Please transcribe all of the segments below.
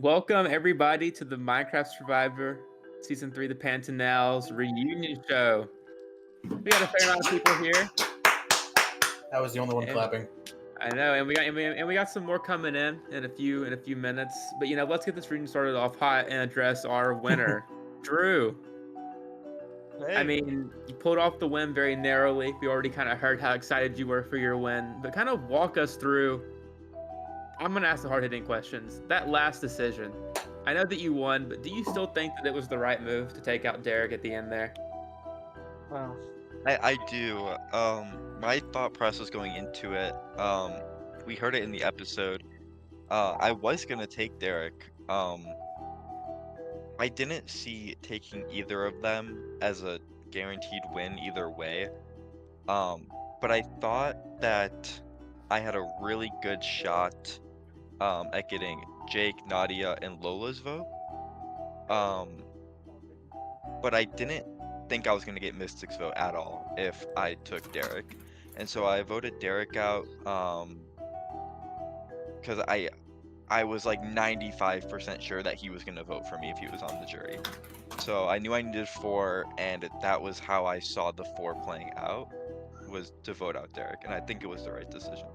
Welcome everybody to the Minecraft Survivor Season 3 The Pantanal's reunion show. We got a fair amount of people here. I was the only one And clapping. I know, and we got some more coming in a few minutes. But let's get this reunion started off hot and address our winner, Drew. I Hey. mean, you pulled off the win very narrowly. We already kind of heard how excited you were for your win, but kind of walk us through. I'm gonna ask the hard-hitting questions. That last decision. I know that you won, but do you still think that it was the right move to take out Derek at the end there? Well, I do. My thought process going into it, we heard it in the episode. I was gonna take Derek. I didn't see taking either of them as a guaranteed win either way. Um, but I thought that I had a really good shot, at getting Jake, Nadia, and Lola's vote. Um, but I didn't think I was gonna get Mystic's vote at all if I took Derek. And so I voted Derek out, because I was like 95% sure that he was gonna vote for me if he was on the jury. So I knew I needed 4, and that was how I saw the 4 playing out, was to vote out Derek, and I think it was the right decision.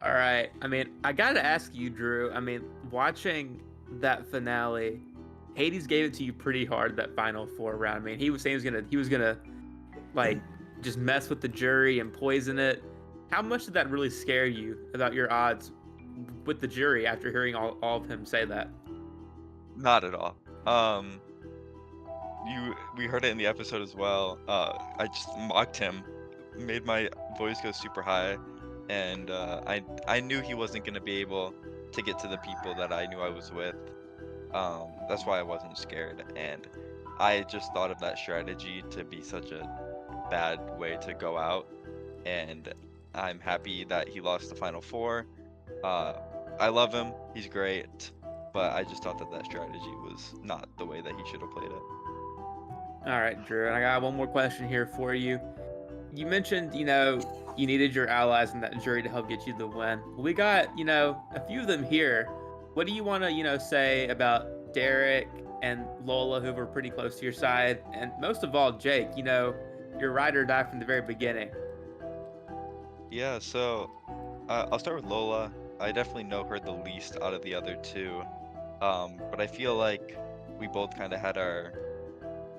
All right. I mean, I gotta ask you, Drew. I mean, watching that finale, Hades gave it to you pretty hard that final 4 round. I mean, he was saying he was gonna like just mess with the jury and poison it. How much did that really scare you about your odds with the jury after hearing all of him say that? Not at all. We heard it in the episode as well. I just mocked him, made my voice go super high, and I knew he wasn't gonna be able to get to the people that I knew I was with. That's why I wasn't scared, and I just thought of that strategy to be such a bad way to go out, and I'm happy that he lost the final 4. I love him, he's great, but I just thought that that strategy was not the way that he should have played it. All right, Drew. And I got one more question here for you. You mentioned, you needed your allies in that jury to help get you the win. We got, a few of them here. What do you want to, say about Derek and Lola, who were pretty close to your side, and most of all, Jake? Your ride or die from the very beginning. Yeah, so I'll start with Lola. I definitely know her the least out of the other 2, but I feel like we both kind of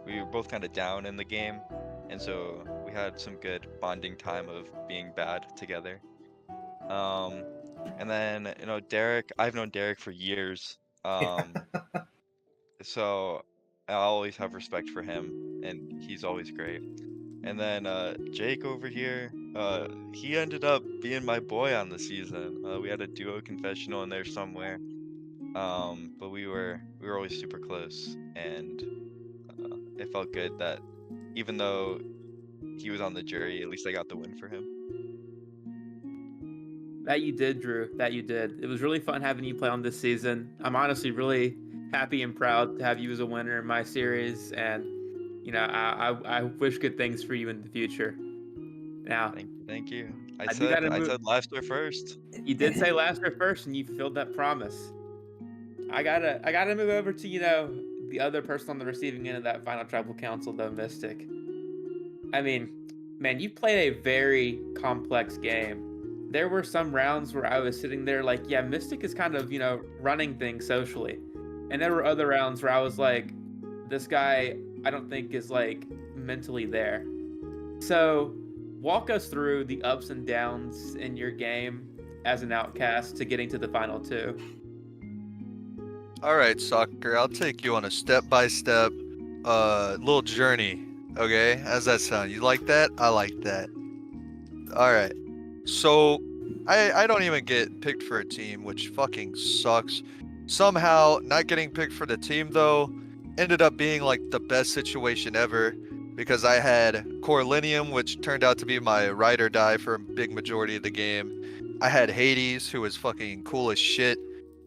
we were both kind of down in the game, and so we had some good bonding time of being bad together. And then Derek, I've known Derek for years, so I'll always have respect for him, and he's always great. And then Jake over here, he ended up being my boy on the season. We had a duo confessional in there somewhere, but we were always super close, and it felt good that even though he was on the jury, at least I got the win for him. That you did, Drew. That you did. It was really fun having you play on this season. I'm honestly really happy and proud to have you as a winner in my series, and I wish good things for you in the future. Now, Thank you. I do gotta I move. said last or first. You did say last or first, and you fulfilled that promise. I gotta move over to the other person on the receiving end of that final tribal council, though, Mystic. I mean, man, you played a very complex game. There were some rounds where I was sitting there like, yeah, Mystic is kind of running things socially, and there were other rounds where I was like, this guy I don't think is like mentally there. So, walk us through the ups and downs in your game as an outcast to getting to the final 2. All right, Soccer, I'll take you on a step-by-step little journey, okay? How's that sound? You like that? I like that. All right. So, I don't even get picked for a team, which fucking sucks. Somehow, not getting picked for the team, though, ended up being like the best situation ever, because I had Corlinium, which turned out to be my ride or die for a big majority of the game. I had Hades, who was fucking cool as shit.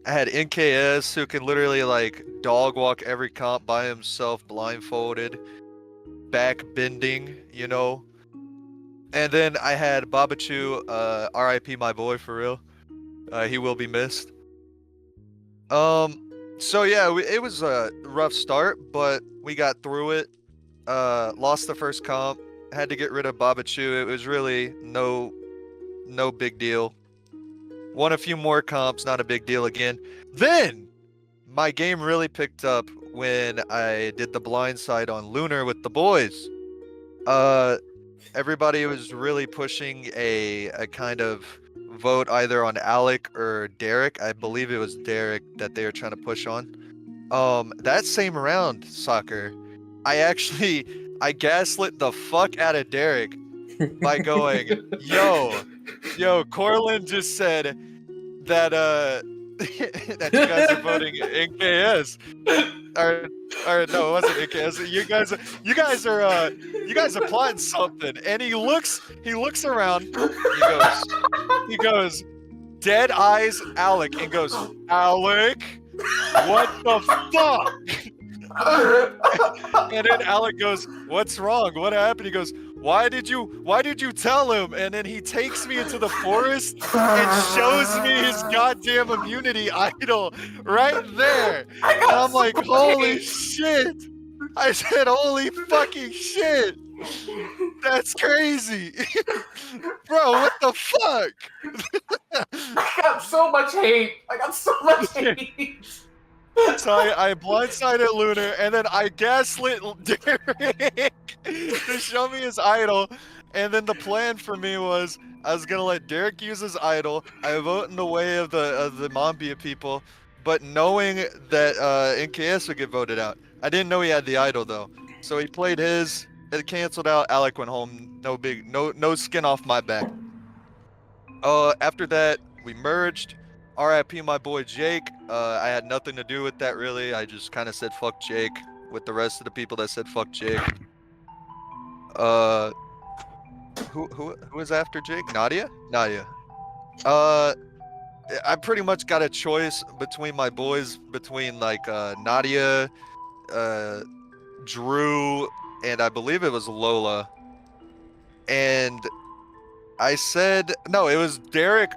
I had NKS, who can literally like dog walk every comp by himself, blindfolded, back bending, And then I had Babachu, RIP my boy for real. He will be missed. So yeah, it was a rough start, but we got through it. Lost the first comp, had to get rid of Babachu. It was really no big deal. Won a few more comps, not a big deal again. Then my game really picked up when I did the blind side on Lunar with the boys. Everybody was really pushing a kind of vote either on Alec or Derek. I believe it was Derek that they were trying to push on. That same round, Soccer, I gaslit the fuck out of Derek by going, yo, Corlin just said that that you guys are voting NKS. Or no, it wasn't NKS. You guys are plotting something. And he looks around, he goes, dead eyes Alec, and goes, Alec, what the fuck? And then Alec goes, what's wrong? What happened? He goes, why did you tell him? And then he takes me into the forest and shows me his goddamn immunity idol right there. And I'm like, holy shit. I said, holy fucking shit. That's crazy. Bro, what the fuck? I got so much hate. So I blindsided Lunar, and then I gaslit Derek to show me his idol. And then the plan for me was I was gonna let Derek use his idol. I vote in the way of the Mambia people, but knowing that NKS would get voted out. I didn't know he had the idol though, so he played his. It canceled out. Alec went home. No skin off my back. After that we merged. RIP my boy Jake. I had nothing to do with that really. I just kind of said fuck Jake with the rest of the people that said fuck Jake. Who was after Jake? Nadia? Nadia. I pretty much got a choice between my boys, between like Nadia, Drew, and I believe it was Lola. And I said, no, it was Derek,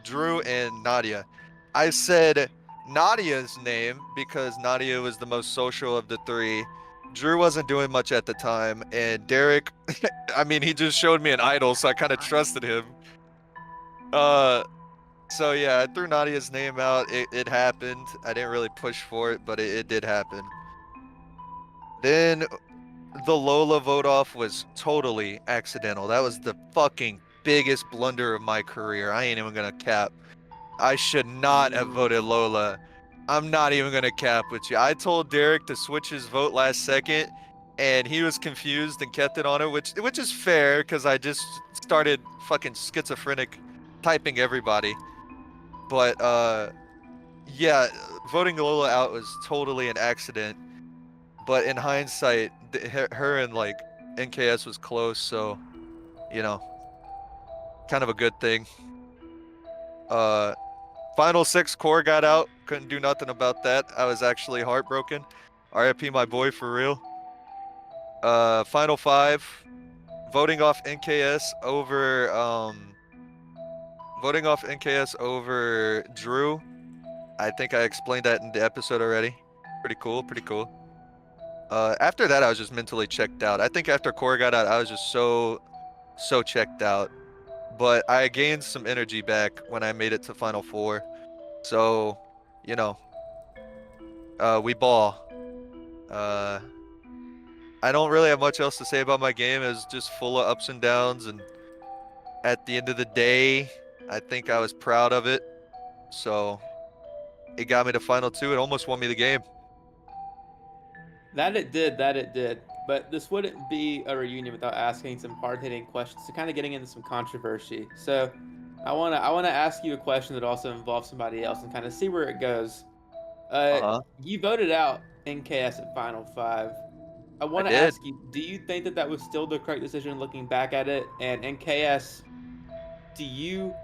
Drew, and Nadia. I said Nadia's name because Nadia was the most social of the three. Drew wasn't doing much at the time, and Derek, I mean, he just showed me an idol, so I kind of trusted him. So yeah, I threw Nadia's name out. It happened. I didn't really push for it, but it did happen. Then the Lola vote off was totally accidental. That was the fucking biggest blunder of my career. I ain't even gonna cap. I should not have voted Lola. I'm not even gonna cap with you. I told Derek to switch his vote last second, and he was confused and kept it on it, which is fair because I just started fucking schizophrenic typing everybody. But yeah, voting Lola out was totally an accident. But in hindsight, her and like NKS was close, so you know, kind of a good thing. Final 6 core got out, couldn't do nothing about that. I was actually heartbroken. RIP my boy for real. Final 5, voting off NKS over Drew. I think I explained that in the episode already. Pretty cool. After that, I was just mentally checked out. I think after core got out, I was just so checked out. But I gained some energy back when I made it to Final 4. So, you know, we ball. I don't really have much else to say about my game. It was just full of ups and downs. And at the end of the day, I think I was proud of it. So it got me to Final 2. It almost won me the game. That it did. But this wouldn't be a reunion without asking some hard-hitting questions, so kind of getting into some controversy. So I wanna ask you a question that also involves somebody else and kind of see where it goes. You voted out NKS at Final 5. I want to ask you, do you think that was still the correct decision looking back at it? And NKS, do you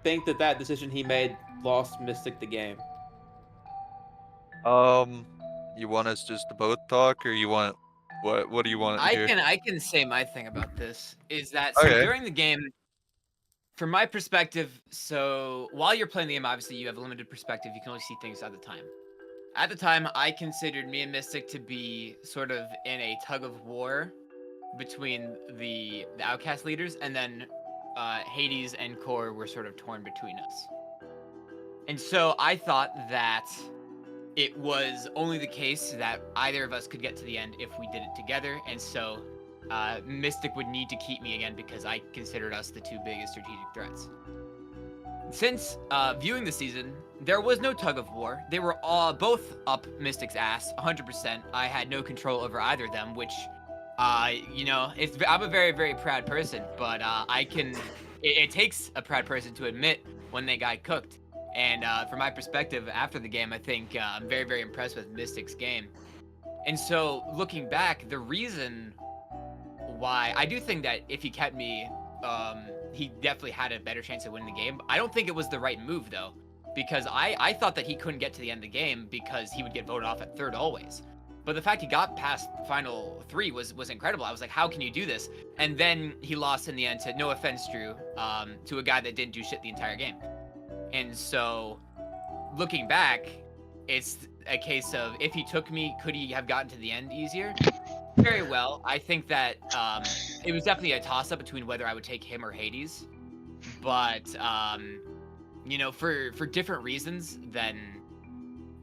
think that decision he made lost Mystic the game? You want us just to both talk, or you want what do you want to hear? I can say my thing about this is that Okay. during the game, from my perspective, so while you're playing the game, obviously you have a limited perspective. You can only see things at the time. At the time, I considered me and Mystic to be sort of in a tug of war between the Outcast leaders, and then Hades and Core were sort of torn between us. And so I thought that it was only the case that either of us could get to the end if we did it together, and so Mystic would need to keep me again because I considered us the two biggest strategic threats. Since viewing the season, there was no tug of war. They were all both up Mystic's ass, 100%. I had no control over either of them, which, you know, I'm a very, very proud person, but it takes a proud person to admit when they got cooked. And from my perspective, after the game, I think I'm very, very impressed with Mystic's game. And so, looking back, the reason why I do think that if he kept me, he definitely had a better chance of winning the game. I don't think it was the right move, though, because I thought that he couldn't get to the end of the game because he would get voted off at third always. But the fact he got past final 3 was incredible. I was like, how can you do this? And then he lost in the end to, no offense, Drew, to a guy that didn't do shit the entire game. And so, looking back, it's a case of if he took me, could he have gotten to the end easier? Very well. I think that it was definitely a toss-up between whether I would take him or Hades. But, you know, for different reasons than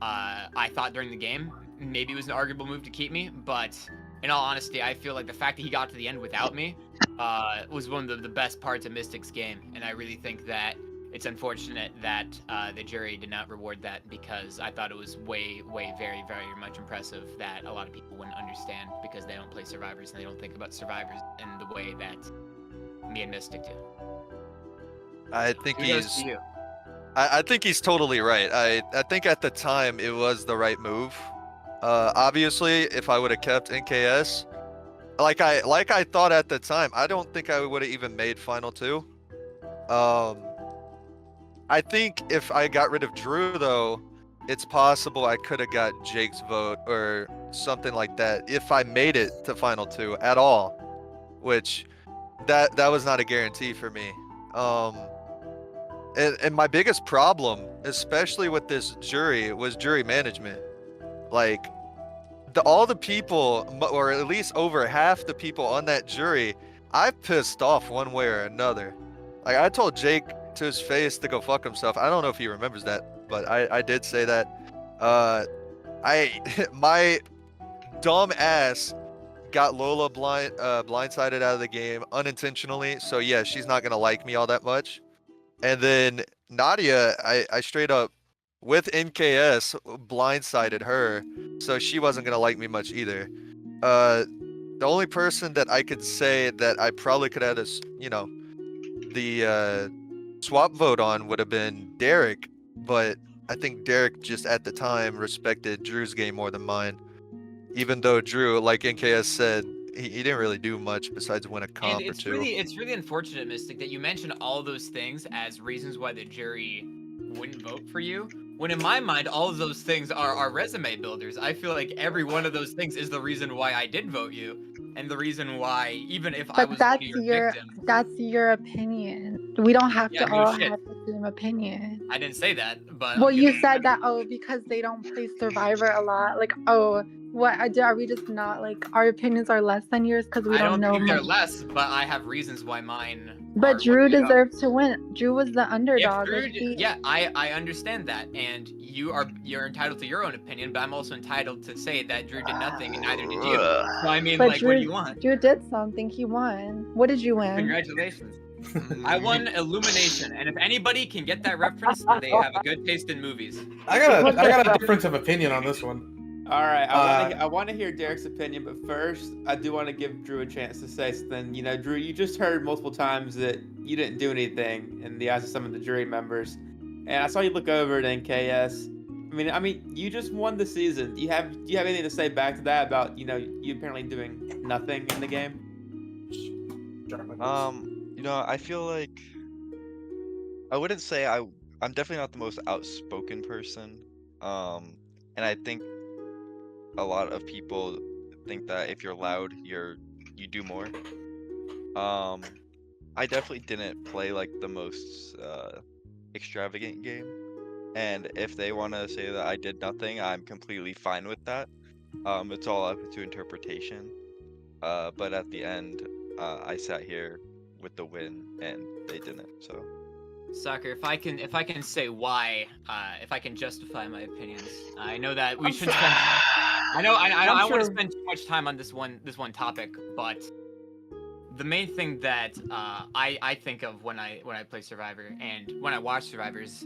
I thought during the game, maybe it was an arguable move to keep me. But in all honesty, I feel like the fact that he got to the end without me was one of the best parts of Mystic's game. And I really think that it's unfortunate that the jury did not reward that, because I thought it was way, very, very much impressive that a lot of people wouldn't understand because they don't play Survivors and they don't think about Survivors in the way that me and Mystic do. I think Kudos to you. I think he's totally right. I think at the time it was the right move. Obviously, if I would have kept NKS, like I thought at the time, I don't think I would have even made Final 2. I think if I got rid of Drew, though, it's possible I could have got Jake's vote or something like that if I made it to Final 2 at all, which that was not a guarantee for me. And my biggest problem, especially with this jury, was jury management. Like, all the people, or at least over half the people on that jury, I pissed off one way or another. Like, I told Jake to his face to go fuck himself. I don't know if he remembers that, but I did say that. My dumb ass got Lola blindsided out of the game unintentionally, so yeah, she's not gonna like me all that much. And then Nadia, I straight up with NKS blindsided her, so she wasn't gonna like me much either. The only person that I could say that I probably could have had the swap vote on would have been Derek, but I think Derek just at the time respected Drew's game more than mine. Even though Drew, like NKS said, he didn't really do much besides win a comp And or two. it's really unfortunate, Mystic, that you mentioned all those things as reasons why the jury wouldn't vote for you. When in my mind, all of those things are resume builders. I feel like every one of those things is the reason why I did vote you, and the reason why, even if I was one of your victims. That's your opinion. We don't have to all shit. have the same opinion. I didn't say that, but Well, you said that, because they don't play Survivor a lot. Like, what are we just not, like, our opinions are less than yours because we I don't know think they're much? less, but I have reasons why mine. But Drew deserved to win. Drew was the underdog. Yeah, I understand that, and you're entitled to your own opinion, but I'm also entitled to say that Drew did nothing and neither did you. So I mean, But like, what do you want? Drew did something. He won. What did you win? Congratulations. I won Illumination, and if anybody can get that reference, they have a good taste in movies. I got a difference of opinion on this one. All right, I want to hear Derek's opinion, but first, I do want to give Drew a chance to say something. You know, Drew, you just heard multiple times that you didn't do anything in the eyes of some of the jury members, and I saw you look over at NKS. I mean, you just won the season. Do you have anything to say back to that about, you apparently doing nothing in the game? I feel like I wouldn't say I'm definitely not the most outspoken person. And I think a lot of people think that if you're loud, you do more. I definitely didn't play like the most extravagant game, and if they want to say that I did nothing, I'm completely fine with that. It's all up to interpretation. But at the end, I sat here with the win, and they didn't. So, Soccer, if I can say why, if I can justify my opinions, I know that we should spend. I don't want to spend too much time on this one topic, but the main thing that I think of when I play Survivor and when I watch Survivors,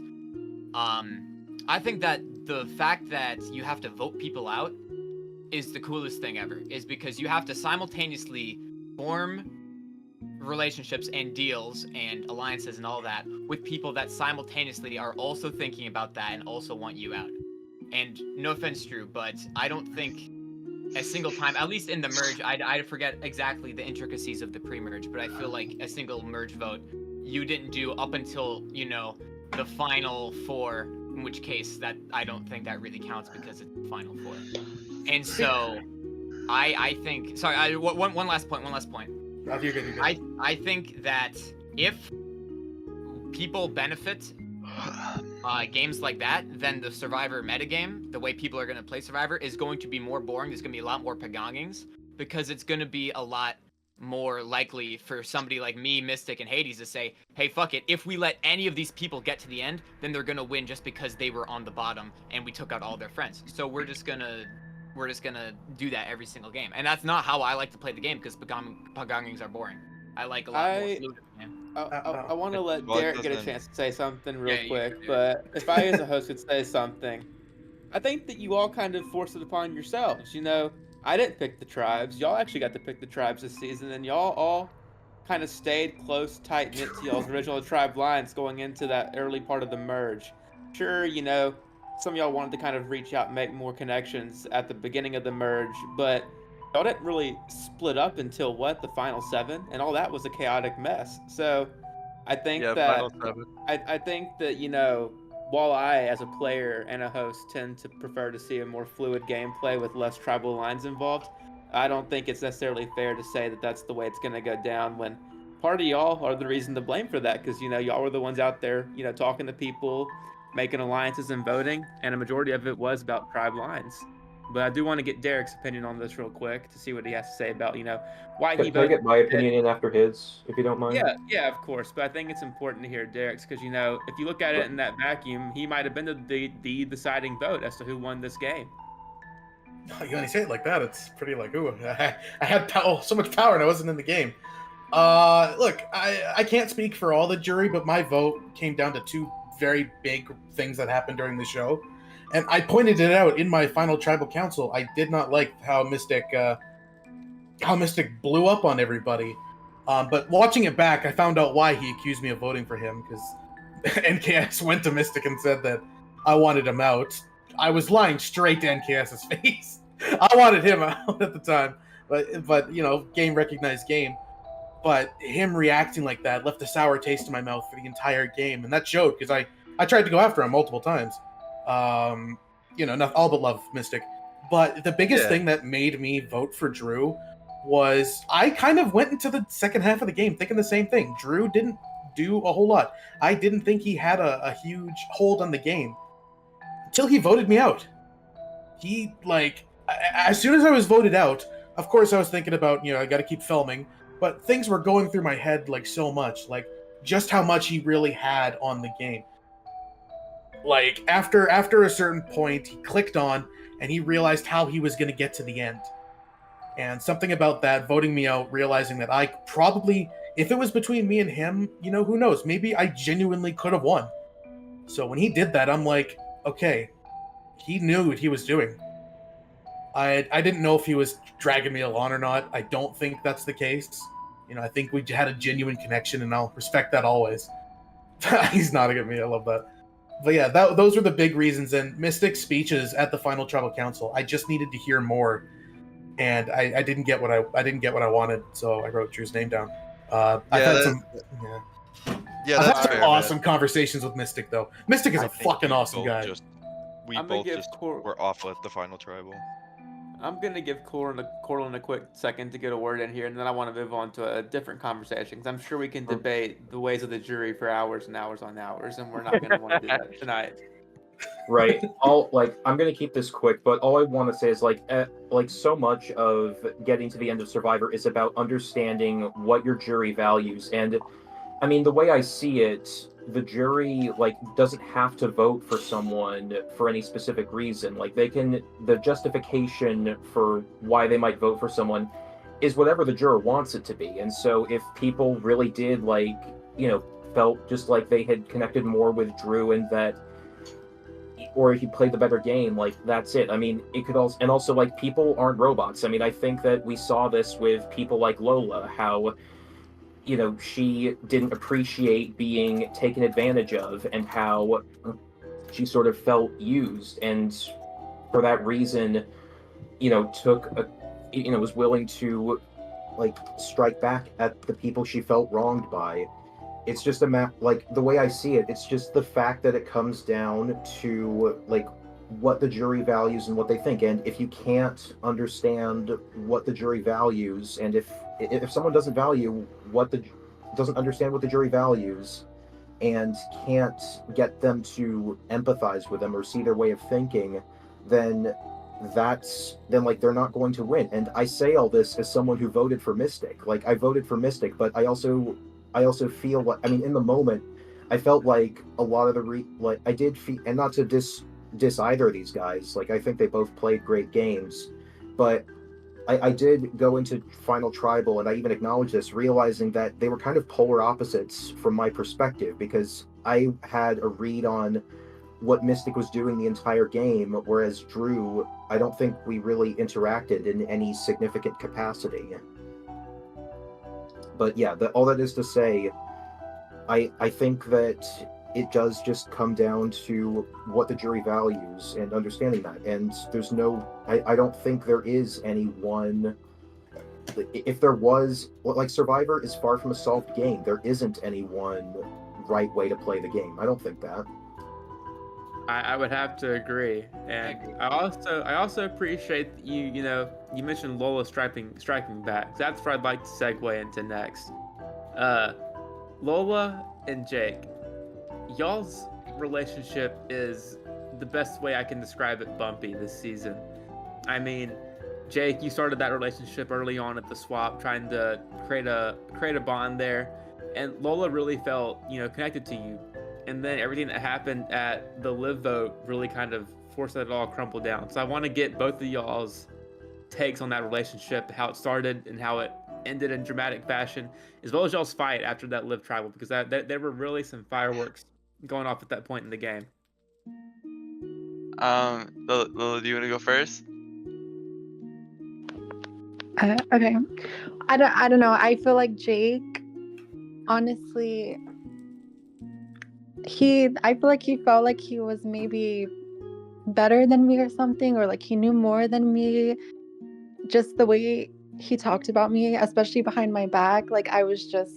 I think that the fact that you have to vote people out is the coolest thing ever. Is because you have to simultaneously form relationships and deals and alliances and all that with people that simultaneously are also thinking about that and also want you out. And no offense, Drew, but I don't think a single time, at least in the merge, I forget exactly the intricacies of the pre-merge, but I feel like a single merge vote you didn't do up until, you know, the final four, in which case that I don't think that really counts because it's the final four. And so I think, sorry, one last point. No, you're good. I think that if people benefit games like that, then the Survivor metagame, the way people are going to play Survivor, is going to be more boring. There's going to be a lot more pagongings because it's going to be a lot more likely for somebody like me, Mystic, and Hades to say, hey, fuck it, if we let any of these people get to the end, then they're going to win just because they were on the bottom and we took out all their friends. So we're just gonna do that every single game. And that's not how I like to play the game because pagongings are boring. I like a lot more fluid. I want to let Well, it Derek get a doesn't- chance to say something real Yeah, you quick, can do but if I as a host could say something, I think that you all kind of forced it upon yourselves. You know, I didn't pick the tribes. Y'all actually got to pick the tribes this season, and y'all all kind of stayed close, tight-knit to y'all's original tribe lines going into that early part of the merge. Sure, you know, some of y'all wanted to kind of reach out and make more connections at the beginning of the merge, but y'all didn't really split up until the final 7, and all that was a chaotic mess. So I think Final 7. I think that, you know, while I as a player and a host tend to prefer to see a more fluid gameplay with less tribal lines involved, I don't think it's necessarily fair to say that that's the way it's going to go down when part of y'all are the reason to blame for that, because, you know, y'all were the ones out there, you know, talking to people, making alliances and voting, and a majority of it was about tribe lines. But I do want to get Derek's opinion on this real quick to see what he has to say about, you know, why he Can I voted. get my opinion in after his, if you don't mind? Yeah, of course. But I think it's important to hear Derek's because, you know, if you look at it in that vacuum, he might have been the deciding vote as to who won this game. You only say it like that, it's pretty like, ooh, I had so much power and I wasn't in the game. Look, I can't speak for all the jury, but my vote came down to 2 very big things that happened during the show. And I pointed it out in my final tribal council. I did not like how Mystic blew up on everybody. But watching it back, I found out why he accused me of voting for him, because NKS went to Mystic and said that I wanted him out. I was lying straight to NKS's face. I wanted him out at the time, but you know, game recognized game. But him reacting like that left a sour taste in my mouth for the entire game, and that showed because I tried to go after him multiple times. You know, not all but love Mystic. But the biggest thing that made me vote for Drew was I kind of went into the second half of the game thinking the same thing. Drew didn't do a whole lot. I didn't think he had a huge hold on the game until he voted me out. He, like, as soon as I was voted out, of course I was thinking about, you know, I got to keep filming, but things were going through my head, like, so much, like, just how much he really had on the game. Like, after a certain point, he clicked on, and he realized how he was going to get to the end. And something about that, voting me out, realizing that I probably, if it was between me and him, you know, who knows, maybe I genuinely could have won. So when he did that, I'm like, okay, he knew what he was doing. I didn't know if he was dragging me along or not. I don't think that's the case. You know, I think we had a genuine connection, and I'll respect that always. He's nodding at me. I love that. But yeah, those were the big reasons. And Mystic's speeches at the final tribal council, I just needed to hear more, and I didn't get what I wanted, so I wrote Drew's name down. I've had some that's some fair, awesome conversations with Mystic, though. Mystic is a fucking awesome guy. We I'm gonna both give just Cor- were off with the final tribal. I'm gonna give Corlin a quick second to get a word in here, and then I want to move on to a different conversation because I'm sure we can debate the ways of the jury for hours and hours on hours, and we're not gonna want to do that tonight. Right. I'm gonna keep this quick, but all I want to say is so much of getting to the end of Survivor is about understanding what your jury values. And I mean, the way I see it, the jury doesn't have to vote for someone for any specific reason. The justification for why they might vote for someone is whatever the juror wants it to be. And so if people really did felt just like they had connected more with Drew and that, or if he played the better game, that's it. I mean, it could also, and also people aren't robots. I mean, I think that we saw this with people like Lola, how she didn't appreciate being taken advantage of and how she sort of felt used, and for that reason was willing to strike back at the people she felt wronged by. It's just the way I see it, it's just the fact that it comes down to what the jury values and what they think. And if you can't understand what the jury values, and if someone doesn't understand what the jury values and can't get them to empathize with them or see their way of thinking, then they're not going to win. And I say all this as someone who voted for Mystic. I voted for Mystic, but I also feel in the moment, I felt like a lot of I did feel, and not to diss either of these guys, I think they both played great games, but I did go into Final Tribal, and I even acknowledged this, realizing that they were kind of polar opposites from my perspective, because I had a read on what Mystic was doing the entire game, whereas Drew, I don't think we really interacted in any significant capacity. But yeah, all that is to say, I think that it does just come down to what the jury values and understanding that. And I don't think there is any one. If there was, Survivor is far from a solved game. There isn't any one right way to play the game. I don't think that. I would have to agree, and I also appreciate that you mentioned Lola striking back. That's where I'd like to segue into next. Lola and Jake, y'all's relationship is the best way I can describe it bumpy this season. I mean, Jake, you started that relationship early on at the swap, trying to create a bond there, and Lola really felt connected to you. And then everything that happened at the live vote really kind of forced that all crumple down. So I want to get both of y'all's takes on that relationship, how it started and how it ended in dramatic fashion, as well as y'all's fight after that live tribal, because there were really some fireworks going off at that point in the game. Lola, do you want to go first? Okay. I don't know. I feel like Jake, honestly, I feel like he felt like he was maybe better than me or something, or he knew more than me. Just the way he talked about me, especially behind my back, I was just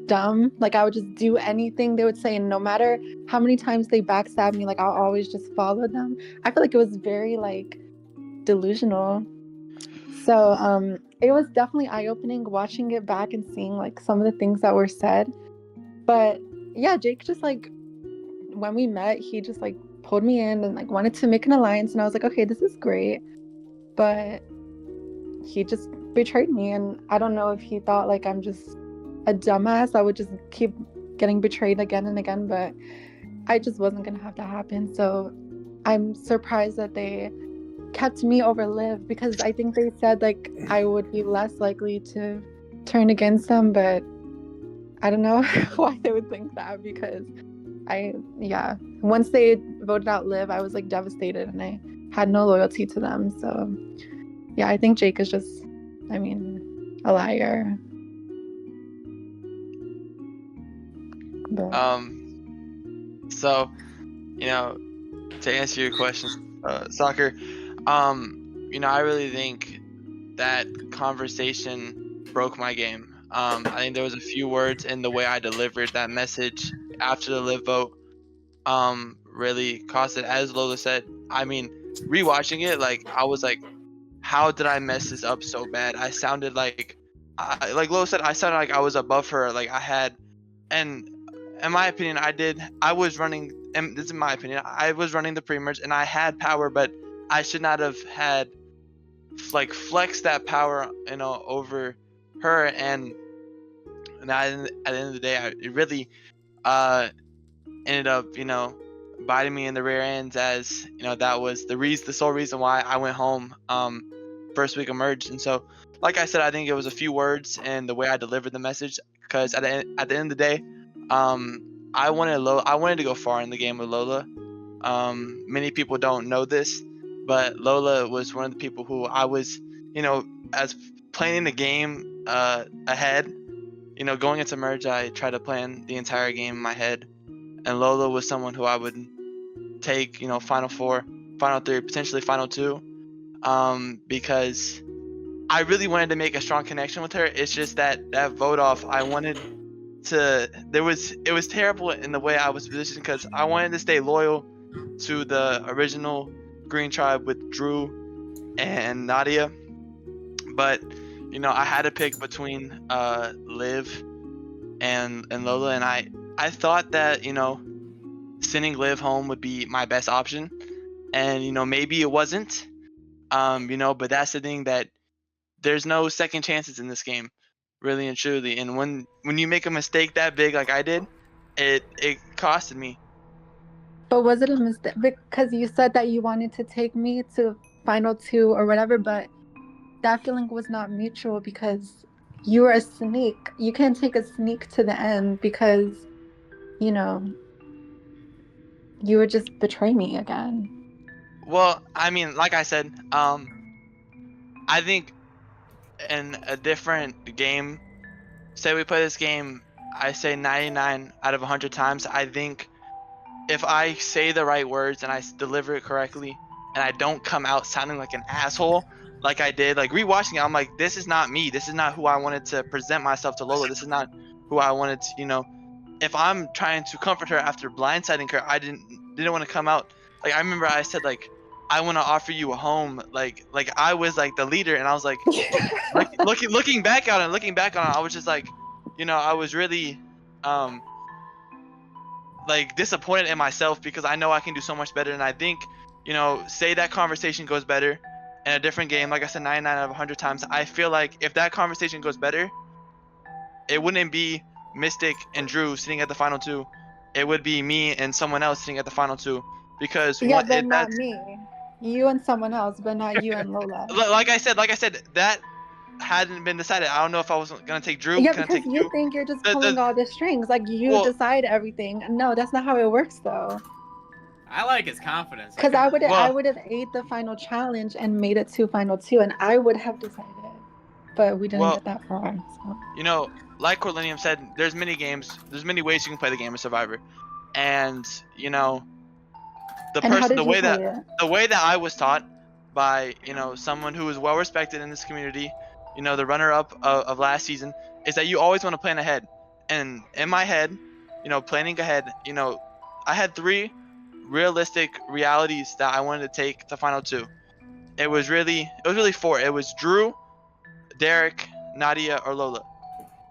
dumb. I would just do anything they would say, and no matter how many times they backstab me, I'll always just follow them. I feel like it was very delusional. So it was definitely eye-opening watching it back and seeing some of the things that were said. But yeah, Jake just when we met, he just pulled me in and wanted to make an alliance, and I was like, okay, this is great. But he just betrayed me, and I don't know if he thought I'm just a dumbass. I would just keep getting betrayed again and again, but I just wasn't gonna have that happen. So I'm surprised that they kept me over Liv, because I think they said I would be less likely to turn against them, but I don't know why they would think that, because once they voted out Liv, I was devastated, and I had no loyalty to them. So yeah, I think Jake is just, a liar. But... So, to answer your question, Soccer, I really think that conversation broke my game. I think there was a few words in the way I delivered that message after the live vote really cost it. As Lola said, rewatching it, I was how did I mess this up so bad? I sounded like like Lo said, I sounded like I was above her. Like I had, and in my opinion, I was running, and this is my opinion, I was running the pre-merge and I had power, but I should not have had like flexed that power, over her. And at the end of the day, it really ended up, biting me in the rear ends, as that was the sole reason why I went home first week of merge. And so, like I said, I think it was a few words and the way I delivered the message, because at the end of the day, I wanted to go far in the game with Lola. Many people don't know this, but Lola was one of the people who I was, as playing the game ahead, going into merge, I tried to plan the entire game in my head, and Lola was someone who I would take, Final Four, Final Three, potentially Final Two, because I really wanted to make a strong connection with her. It's just that vote off, I wanted to. It was terrible in the way I was positioned, because I wanted to stay loyal to the original Green Tribe with Drew and Nadia, but I had to pick between Liv and Lola, and I thought that sending Liv home would be my best option, and maybe it wasn't, but that's the thing, that there's no second chances in this game, really and truly. And when you make a mistake that big like I did, it costed me. But was it a mistake? Because you said that you wanted to take me to Final Two or whatever, but that feeling was not mutual, because you were a sneak. You can't take a sneak to the end, because, you would just betray me again. Well, I mean, like I said, I think in a different game, say we play this game, I say 99 out of 100 times, I think if I say the right words and I deliver it correctly, and I don't come out sounding like an asshole like I did, like rewatching it, I'm like, this is not me. This is not who I wanted to present myself to Lola. This is not who I wanted to, if I'm trying to comfort her after blindsiding her, I didn't want to come out. Like I remember I said, like, I want to offer you a home, like I was like the leader, and I was like looking back on it, I was just like, I was really like disappointed in myself, because I know I can do so much better. And I think, say that conversation goes better in a different game, like I said, 99 out of 100 times, I feel like if that conversation goes better, it wouldn't be Mystic and Drew sitting at the Final Two. It would be me and someone else sitting at the Final Two, because Yeah, but not me. You and someone else, but not you and Lola. Like I said, that hadn't been decided. I don't know if I was gonna take Drew. Yeah, because you think you're just pulling all the strings, like you decide everything. No, that's not how it works, though. I like his confidence. Because I would have ate the final challenge and made it to Final Two, and I would have decided, but we didn't get that far. So. Like Corlinium said, there's many games, there's many ways you can play the game of Survivor, and the way that I was taught by someone who is well respected in this community, the runner-up of last season, is that you always want to plan ahead. And in my head, planning ahead, I had 3 realistic realities that I wanted to take to Final Two. It was really 4. It was Drew, Derek, Nadia, or Lola.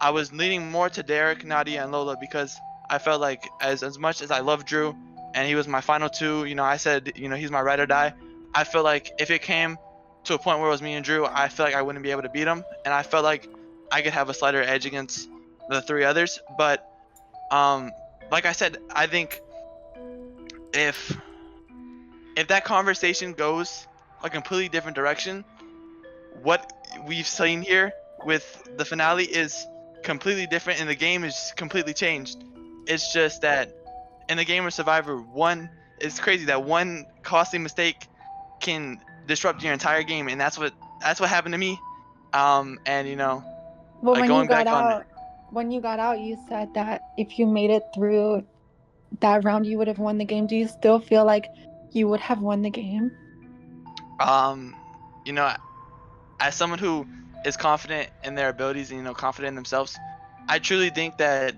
I was leaning more to Derek, Nadia, and Lola, because I felt like as much as I love Drew and he was my Final Two, I said, he's my ride or die. I feel like if it came to a point where it was me and Drew, I feel like I wouldn't be able to beat him, and I felt like I could have a slighter edge against the 3 others. But like I said, I think if that conversation goes a completely different direction, what we've seen here with the finale is completely different, and the game is completely changed. It's just that in the game of Survivor, it's crazy that one costly mistake can disrupt your entire game, and that's what happened to me. And well, when you got out, you said that if you made it through that round, you would have won the game. Do you still feel like you would have won the game? As someone who is confident in their abilities and confident in themselves, I truly think that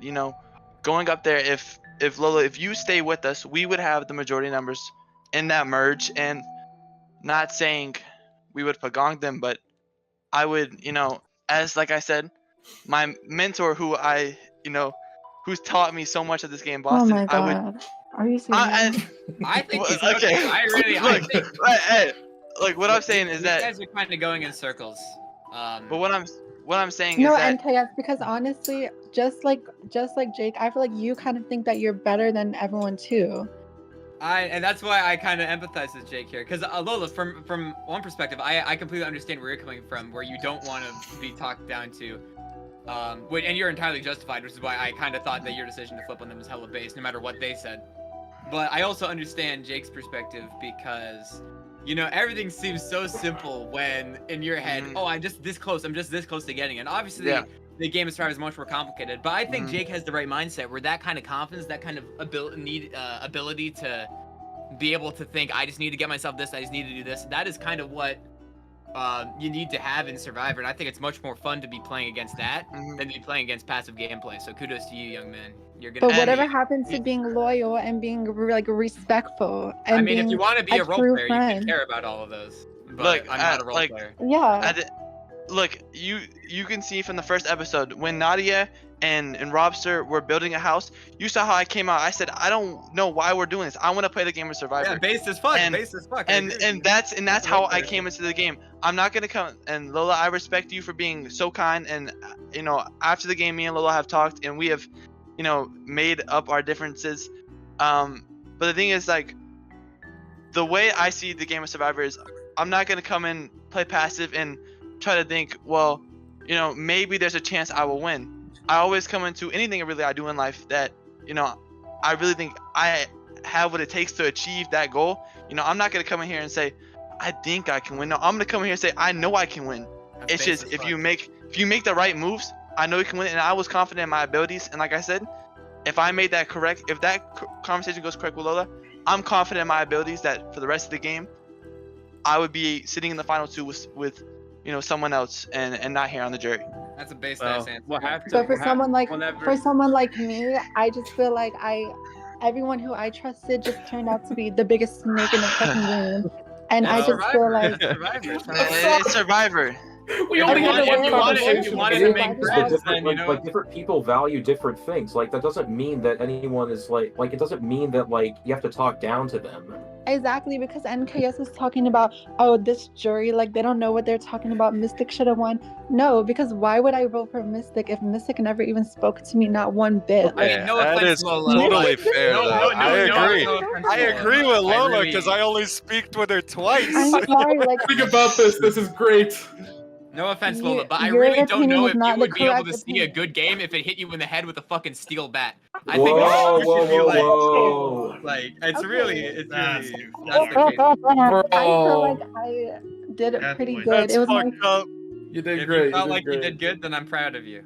going up there, if Lola, if you stay with us, we would have the majority numbers in that merge. And not saying we would pagong them, but I would, as like I said, my mentor who's taught me so much of this game, Oh Boston, my I would. god. Are you I, serious? I think he's Well, okay. okay. I Look, think hey, look, what I'm saying is you that, guys are kind of going in circles. but what I'm saying No, is that, NKS, because honestly, just like Jake, I feel like you kind of think that you're better than everyone too. And that's why I kind of empathize with Jake here, because Lola, from one perspective, I completely understand where you're coming from, where you don't want to be talked down to, and you're entirely justified, which is why I kind of thought that your decision to flip on them was hella based, no matter what they said. But I also understand Jake's perspective because, everything seems so simple when in your head, oh, I'm just this close to getting it. And obviously, Yeah. the game of Survivor is much more complicated. But I think Jake has the right mindset where that kind of confidence, that kind of ability to be able to think, I just need to get myself this, I just need to do this. That is kind of what you need to have in Survivor. And I think it's much more fun to be playing against that than to be playing against passive gameplay. So kudos to you, young man. You're gonna. But whatever happens to being loyal and being like respectful and I mean, if you want to be a role true player, you friend. can care about all of those. But Look, I'm not a role player. Yeah. Look, you can see from the first episode when Nadia and Robster were building a house. You saw how I came out. I said, I don't know why we're doing this. I want to play the game of Survivor. Yeah, based as fuck. And- Based as fuck. And that's how I came into the game. I'm not gonna come, and Lola, I respect you for being so kind, and after the game, me and Lola have talked, and we have made up our differences. But the thing is, like, the way I see the game of Survivor is, I'm not gonna come in, play passive, and try to think, well, maybe there's a chance I will win. I always come into anything really I do in life that I really think I have what it takes to achieve that goal. I'm not gonna come in here and say I think I can win. No, I'm gonna come in here and say I know I can win. It's just if you make the right moves, I know you can win. And I was confident in my abilities. And like I said, if I made that correct, if that conversation goes correct with Lola, I'm confident in my abilities that for the rest of the game, I would be sitting in the final two with someone else and not here on the jury. That's a base ass answer. We'll have to. But for we'll someone like whenever- for someone like me, I just feel like everyone who I trusted just turned out to be the biggest snake in the fucking room. And I just feel like It's Survivor. We If only you had wanted- one if you wanted- conversation. if you wanted It to is make because friends, different- then, like different people value different things. Like that doesn't mean that anyone is like it doesn't mean that like you have to talk down to them. exactly, because NKS is talking about, oh, this jury, like they don't know what they're talking about. Mystic should have won. No, because why would I vote for Mystic if Mystic never even spoke to me, not one bit? I mean, no that offense, is Lola. totally but- fair. No, though. no, no, I no, agree. no offense, I Lola, agree but with I Lola really- because I only speaked with her twice. I'm sorry, like Think about this. This is great. No offense, You- Lola, but I your really don't opinion know is if not you would the be able correct to see a opinion. good game if it hit you in the head with a fucking steel bat. I Whoa, think whoa, you should be whoa, like, whoa! like it's Okay. really, That's that's the I case. feel like I did That's pretty like- good. That's It was my, fucked up. You did If great. you felt like great. you did good, then I'm proud of you.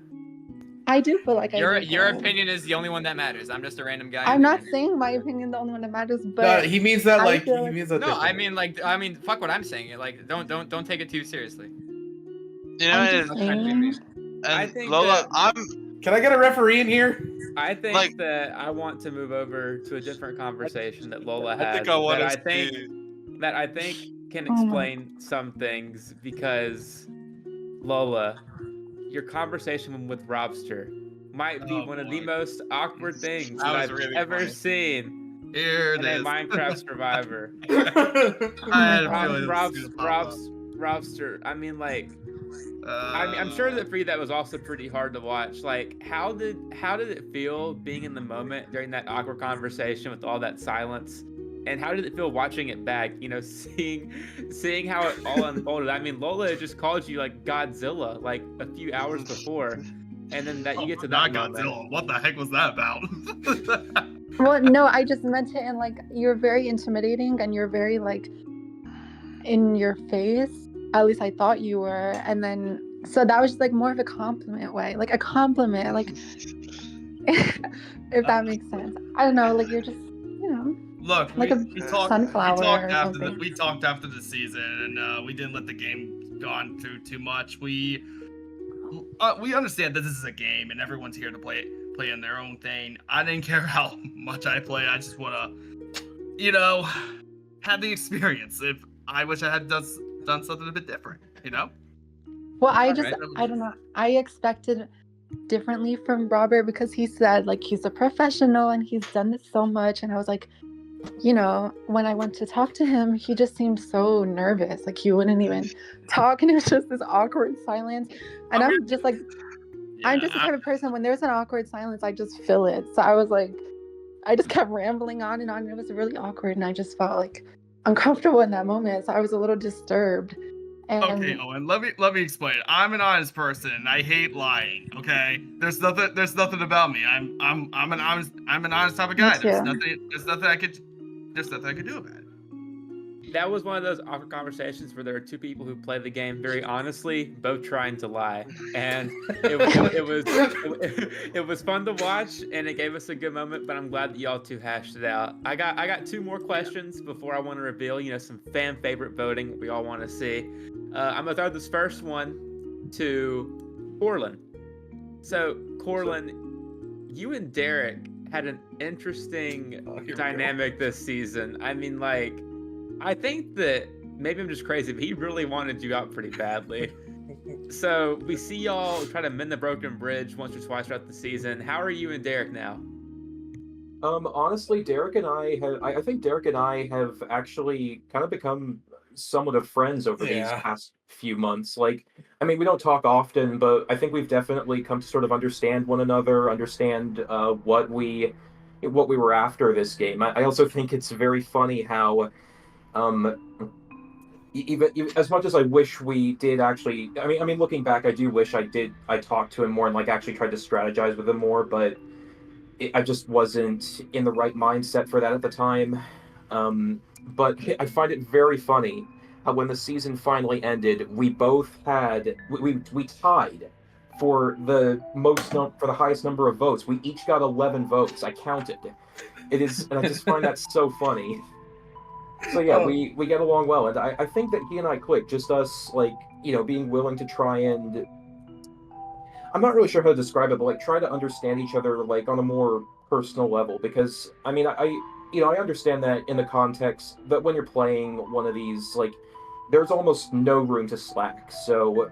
I do feel like I Your did your good. opinion is the only one that matters. I'm just a random guy. I'm not saying my opinion the only one that matters, No, but he means that I like feel he like- means that. No, I differently. mean, fuck what I'm saying. Like, don't take it too seriously. I'm And just saying. I think Lola, that- Can I get a referee in here? I think like- that I want to move over to a different conversation that Lola I had. think I want that us I think to. that I think can Oh my explain some things because Lola, your conversation with Robster might be Oh, one of the boy. most awkward things That that was I've really ever funny. seen Here it in a is. Minecraft Survivor. I had a Rob- feeling this was gonna pop up. Robster, I mean, like, I'm sure that for you that was also pretty hard to watch. Like, how did it feel being in the moment during that awkward conversation with all that silence? And how did it feel watching it back? Seeing how it all unfolded. I mean, Lola had just called you like Godzilla like a few hours before, and then that you get to that not moment. Godzilla. What the heck was that about? Well, no, I just meant it in like you're very intimidating and you're very like in your face. At least I thought you were, and then so that was just like more of a compliment way, like a compliment, like if that makes sense. I don't know, like you're just Look, like we a talked, sunflower or after something. we talked after the season, and we didn't let the game go on through too much. We understand that this is a game, and everyone's here to play in their own thing. I didn't care how much I played. I just want to, have the experience. If I wish I had done something a bit different, you know? Well, I Alright. don't know. I expected differently from Robert because he said like he's a professional and he's done this so much, and I was like, you know, when I went to talk to him, he just seemed so nervous. Like he wouldn't even talk, and it was just this awkward silence. And I'm just like, I'm just the type of person, when there's an awkward silence, I just fill it. So I was like, I just kept rambling on, and it was really awkward, and I just felt like uncomfortable in that moment. So I was a little disturbed. And Okay, Owen, let me explain. I'm an honest person, and I hate lying. Okay, there's nothing about me. I'm an honest type of guy. There's nothing I could do about it. That was one of those awkward conversations where there are two people who play the game very honestly, both trying to lie, and it was fun to watch, and it gave us a good moment. But I'm glad that y'all two hashed it out. I got two more questions before I want to reveal, some fan favorite voting we all want to see. I'm gonna throw this first one to Corlin. So Corlin, you and Derek had an interesting dynamic this season. I mean, like, I think that maybe I'm just crazy, but he really wanted you out pretty badly. So we see y'all try to mend the broken bridge once or twice throughout the season. How are you and Derek now? Honestly, I think Derek and I have actually kind of become somewhat of friends over these past few months. Like, I mean, we don't talk often, but I think we've definitely come to sort of understand one another, understand what we were after this game. I also think it's very funny how even as much as I wish we did actually, I mean, looking back, I do wish I talked to him more and like actually tried to strategize with him more, but I just wasn't in the right mindset for that at the time. But I find it very funny how when the season finally ended, we both had we tied for the highest number of votes. We each got 11 votes. I counted. And I just find that so funny. So yeah, we get along well, and I think that he and I click. Just us, like, being willing to try and, I'm not really sure how to describe it, but like try to understand each other like on a more personal level. Because I mean, I understand that in the context that when you're playing one of these, like, there's almost no room to slack. So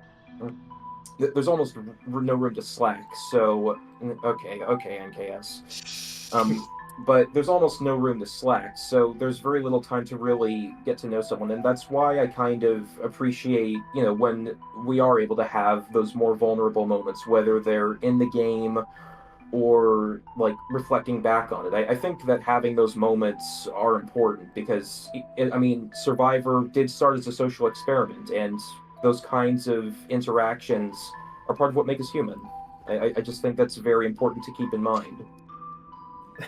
there's almost no room to slack. So okay, NKS. But there's almost no room to slack, so there's very little time to really get to know someone, and that's why I kind of appreciate, when we are able to have those more vulnerable moments, whether they're in the game or, like, reflecting back on it. I think that having those moments are important because, I mean, Survivor did start as a social experiment, and those kinds of interactions are part of what make us human. I just think that's very important to keep in mind.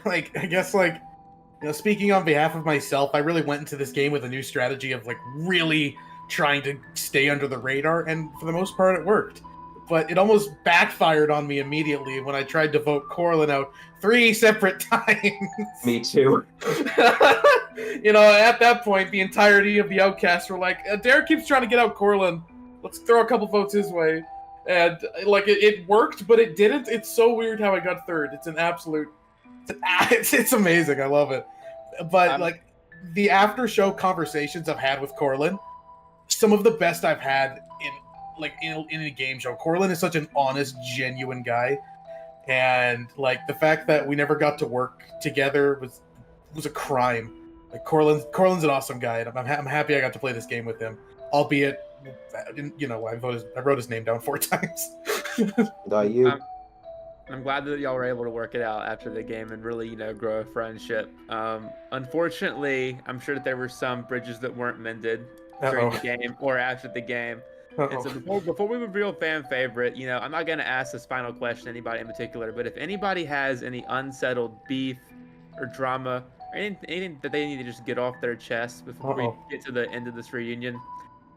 Like, I guess, like, speaking on behalf of myself, I really went into this game with a new strategy of, like, really trying to stay under the radar, and for the most part, it worked. But it almost backfired on me immediately when I tried to vote Corlin out 3 separate times. Me too. At that point, the entirety of the outcasts were like, Derek keeps trying to get out Corlin. Let's throw a couple votes his way. And, like, it worked, but it didn't. It's so weird how I got third. It's an absolute... It's amazing. I love it. But like the after show conversations I've had with Corlin, some of the best I've had in a game show. Corlin is such an honest, genuine guy, and like the fact that we never got to work together was a crime. Like Corlin's an awesome guy, and I'm happy I got to play this game with him. Albeit, I wrote his name down 4 times. I'm glad that y'all were able to work it out after the game and really, grow a friendship. Unfortunately, I'm sure that there were some bridges that weren't mended during the game or after the game. And so before we reveal fan favorite, I'm not going to ask this final question to anybody in particular, but if anybody has any unsettled beef or drama or anything that they need to just get off their chest before we get to the end of this reunion,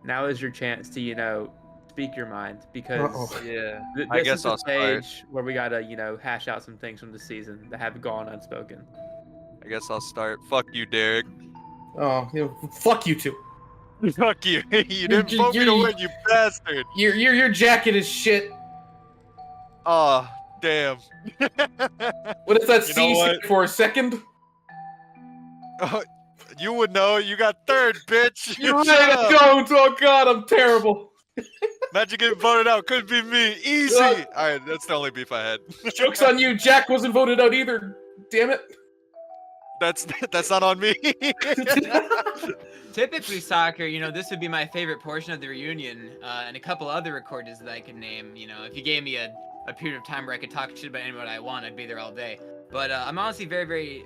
now is your chance to, speak your mind, because I this guess is the I'll stage start. where we gotta hash out some things from the season that have gone unspoken. I guess I'll start. Fuck you, Derek. Fuck you too. Fuck you. You didn't vote me to win, you bastard. Your jacket is shit. Oh, damn. What does that You know C what? stand for? A second? You would know. You got third, bitch. You're right, Shut I up. don't. Oh god, I'm terrible. Imagine getting voted out. Could be me. Easy. All right, that's the only beef I had. Joke's on you. Jack wasn't voted out either. Damn it. That's not on me. Typically, soccer, this would be my favorite portion of the reunion, and a couple other recordings that I could name. If you gave me a period of time where I could talk shit about anybody I want, I'd be there all day. But I'm honestly very, very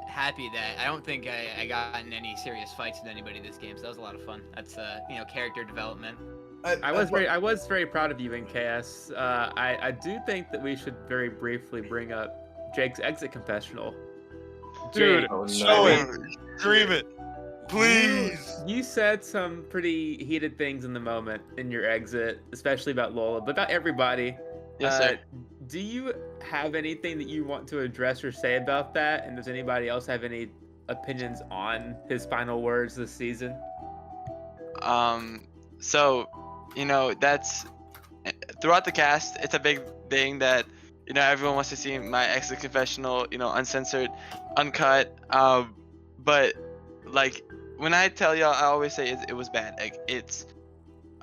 happy that I don't think I got in any serious fights with anybody this game, so that was a lot of fun. That's character development. I was very proud of you, NKS. I do think that we should very briefly bring up Jake's exit confessional. Dude, Jake, show it. Dream it. Please. You said some pretty heated things in the moment in your exit, especially about Lola, but about everybody. Yes, sir. Do you have anything that you want to address or say about that? And does anybody else have any opinions on his final words this season? So, that's throughout the cast, it's a big thing that, everyone wants to see my exit confessional, uncensored, uncut. But like when I tell y'all, I always say it was bad. Like it's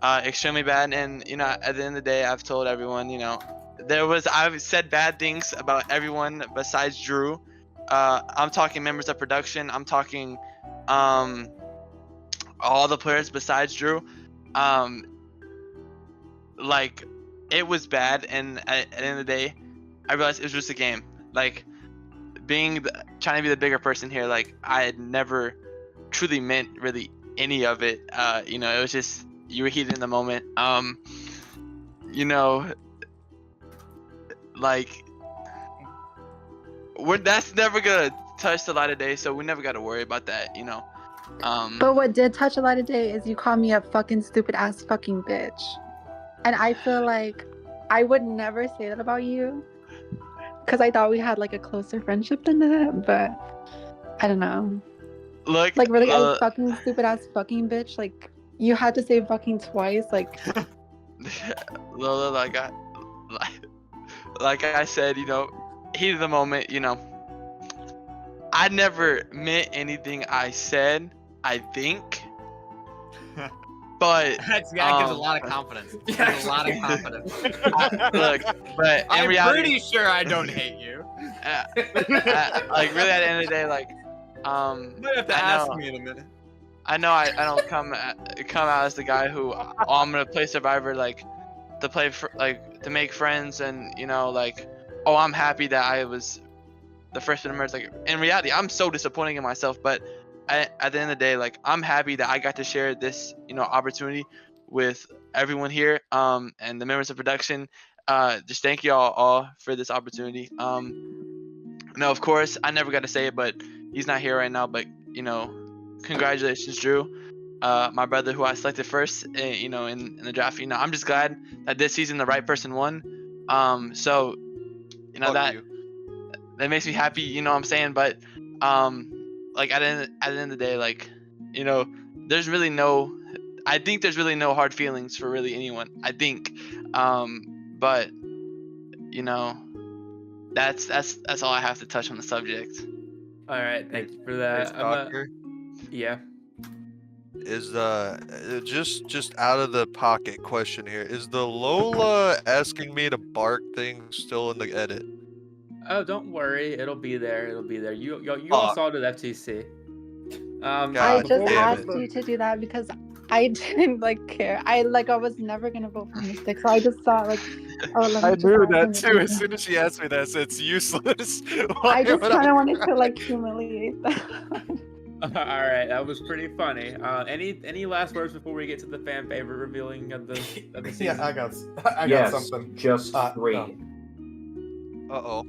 extremely bad. And, at the end of the day, I've told everyone, I've said bad things about everyone besides Drew. I'm talking members of production. I'm talking all the players besides Drew. Like it was bad, and at the end of the day, I realized it was just a game. Like trying to be the bigger person here. Like I had never truly meant really any of it. It was just you were heated in the moment. Like that's never gonna touch the light of day, so we never got to worry about that. But what did touch a light of day is you called me a fucking stupid ass fucking bitch. And I feel like I would never say that about you because I thought we had like a closer friendship than that, but I don't know. Look, like really, a fucking stupid ass fucking bitch. Like you had to say fucking twice. Like Lola, like I said, heat of the moment. I never meant anything I said. I think. But that gives a lot of confidence. Gives a lot of confidence. Look, but in I'm reality, pretty sure I don't hate you. Like really, at the end of the day, like, You might have to ask me in a minute. I know I don't come out as the guy who I'm gonna play Survivor to make friends and I'm happy that I was the first to emerge. Like in reality, I'm so disappointing in myself, but at the end of the day, like I'm happy that I got to share this opportunity with everyone here and the members of production. Just thank y'all all for this opportunity. No, of course I never got to say it, but he's not here right now, but congratulations, Drew, my brother who I selected first in the draft. I'm just glad that this season the right person won. So that makes me happy, what I'm saying, but like at the end of the day, like there's really no hard feelings for really anyone, I think. But that's all I have to touch on the subject. All right, thank you for that. Yeah. Is just out of the pocket question here? Is the Lola asking me to bark thing still in the edit? Oh, don't worry, it'll be there. You all saw it at FTC. I just asked you to do that because I didn't care. I was never gonna vote for Mystic, so I just thought let me I just knew ask that him too. if As soon as she asked me that, I said it's useless. I just kind of wanted to humiliate them. All right, that was pretty funny. Any last words before we get to the fan favorite revealing of the season? Yeah, I got something. Just three. Uh-oh.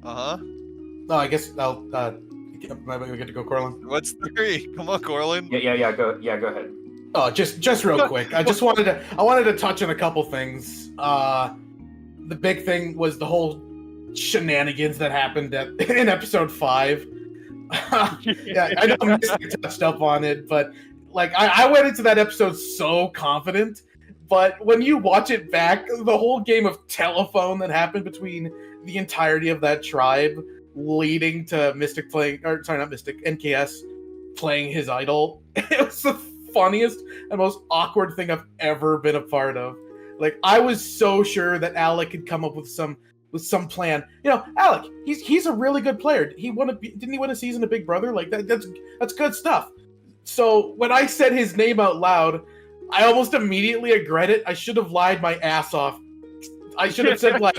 Uh-huh. No, I guess I'll maybe we get to go, Corlin. What's 3? Come on, Corlin. Yeah, go ahead. Oh, just real quick. I wanted to touch on a couple things. The big thing was the whole shenanigans that happened in episode 5. Yeah, I know Mystic touched up on it, but I went into that episode so confident, but when you watch it back, the whole game of telephone that happened between the entirety of that tribe, leading to Mystic playing, or sorry, not Mystic, NKS playing his idol. It was the funniest and most awkward thing I've ever been a part of. Like, I was so sure that Alec could come up with some plan. You know, Alec, he's a really good player. Didn't he win a season of Big Brother? Like that's good stuff. So when I said his name out loud, I almost immediately regret it. I should have lied my ass off. I should have said like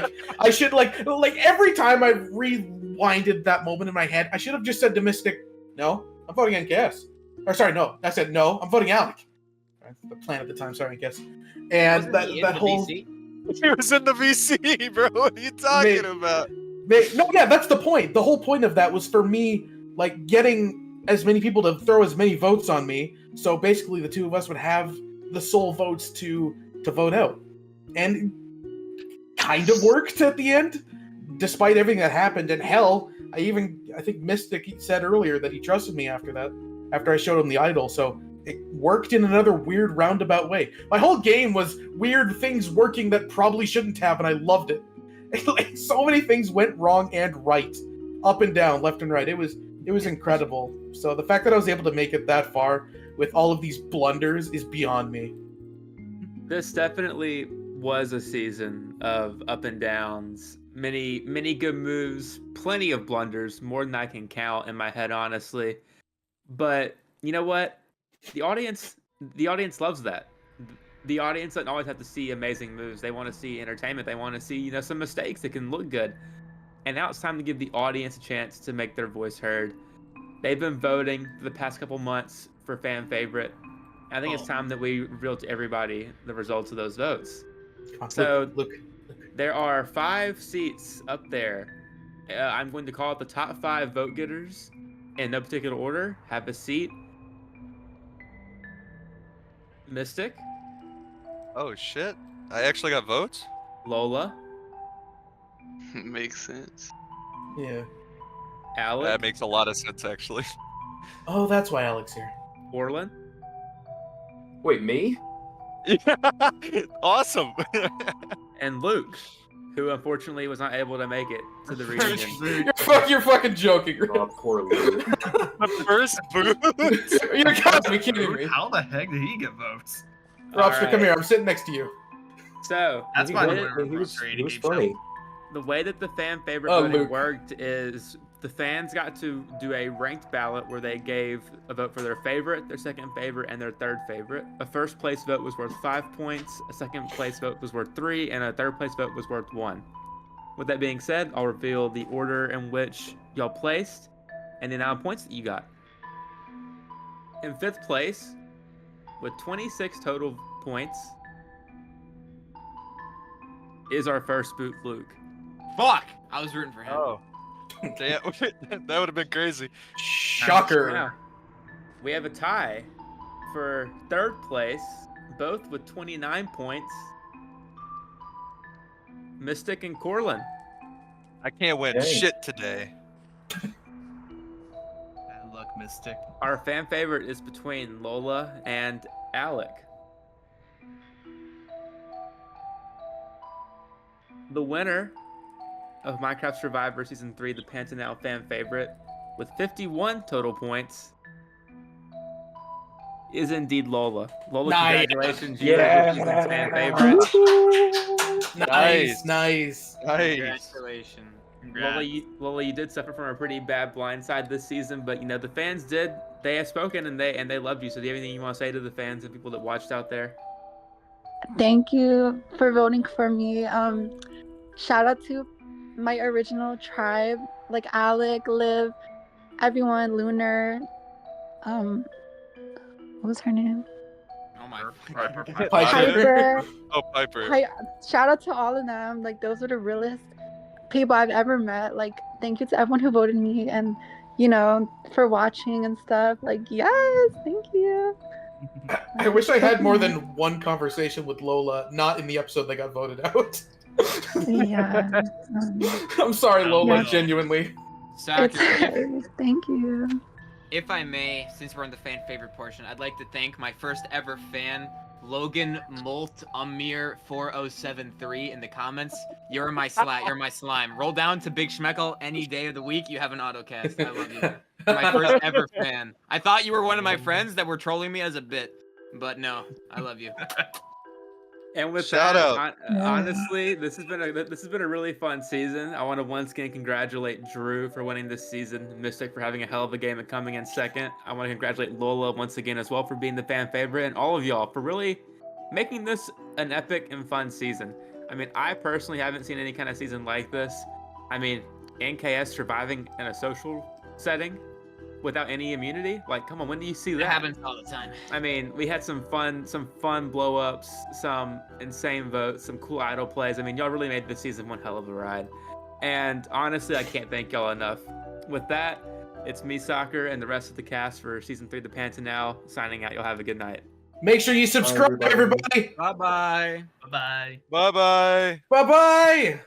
every time I rewinded that moment in my head, I should have just said to Mystic, "No, I'm voting NKS." Or sorry, no, I said no, I'm voting Alec. That's the plan at the time. Sorry, I guess. And that whole. He was in the VC, bro. What are you talking about? No, yeah, that's the point. The whole point of that was for me, like, getting as many people to throw as many votes on me. So basically, the two of us would have the sole votes to vote out, and kind of worked at the end, despite everything that happened. And hell, I think Mystic said earlier that he trusted me after that, after I showed him the idol. So it worked in another weird roundabout way. My whole game was weird things working that probably shouldn't have, and I loved it. Like, so many things went wrong and right, up and down, left and right. It was incredible. So the fact that I was able to make it that far with all of these blunders is beyond me. This definitely was a season of up and downs, many good moves, plenty of blunders, more than I can count in my head, honestly. But you know what? The audience loves that. The audience doesn't always have to see amazing moves. They want to see entertainment. They want to see, some mistakes that can look good. And now it's time to give the audience a chance to make their voice heard. They've been voting for the past couple months for fan favorite. I think it's time that we reveal to everybody the results of those votes. So look. There are 5 seats up there. I'm going to call it the top 5 vote getters in no particular order. Have a seat. Mystic. Oh shit! I actually got votes. Lola. Makes sense. Yeah. Alec. That makes a lot of sense, actually. Oh, that's why Alec's here. Orlin. Wait, me? Awesome. And Luke, who unfortunately was not able to make it to the reunion. You're fucking joking. Oh, poor Luke. The first boot. You gotta be kidding me. How the heck did he get votes? Robster, come here. I'm sitting next to you. So That's He why was- we were he was frustrating funny. the way that the fan favorite Oh, voting Luke. worked is the fans got to do a ranked ballot where they gave a vote for their favorite, their second favorite, and their third favorite. A first place vote was worth 5 points, a second place vote was worth 3, and a third place vote was worth 1. With that being said, I'll reveal the order in which y'all placed and the amount of points that you got. In 5th place, with 26 total points, is our first boot, Luke. Fuck! I was rooting for him. Oh. Damn. That would have been crazy. Shocker. Now, we have a tie for 3rd place, both with 29 points. Mystic and Corlin. I can't win Dang. shit today. Bad luck, Mystic. Our fan favorite is between Lola and Alec. The winner of Minecraft Survivor Season 3, the Pantanal fan favorite, with 51 total points, is indeed Lola. Lola, Nice. congratulations. You are the season's fan favorite. Nice. Nice. Congratulations. Lola, you did suffer from a pretty bad blindside this season, but the fans they have spoken and they loved you. So do you have anything you want to say to the fans and people that watched out there? Thank you for voting for me. Shout out to my original tribe, like Alec, Liv, everyone, Lunar. What was her name? Oh my. Piper. Piper. Oh, Piper. Shout out to all of them. Like, those are the realest people I've ever met. Like, thank you to everyone who voted me and, for watching and stuff. Like, yes, thank you. I wish I had more than one conversation with Lola, not in the episode that got voted out. Yeah. I'm sorry, Lola, Yeah. genuinely. It's thank you. If I may, since we're on the fan favorite portion, I'd like to thank my first ever fan Logan Molt Amir 4073 in the comments. You're my slime. Roll down to Big Schmeckel any day of the week. You have an autocast. I love you. You're my first ever fan. I thought you were one of my friends that were trolling me as a bit, but no, I love you. And with Shout that, out. honestly, this has been a really fun season. I want to once again congratulate Drew for winning this season, Mystic for having a hell of a game and coming in second. I want to congratulate Lola once again as well for being the fan favorite, and all of y'all for really making this an epic and fun season. I mean, I personally haven't seen any kind of season like this. I mean, NKS surviving in a social setting without any immunity, like, come on, when do you see that? It happens all the time. I mean, we had some fun blow ups, some insane votes, some cool idol plays. I mean, y'all really made this season one hell of a ride. And honestly, I can't thank y'all enough. With that, it's me, Soccer, and the rest of the cast for season 3 of The Pantanal signing out. Y'all have a good night. Make sure you subscribe, everybody. Bye-bye. Bye bye. Bye bye. Bye bye.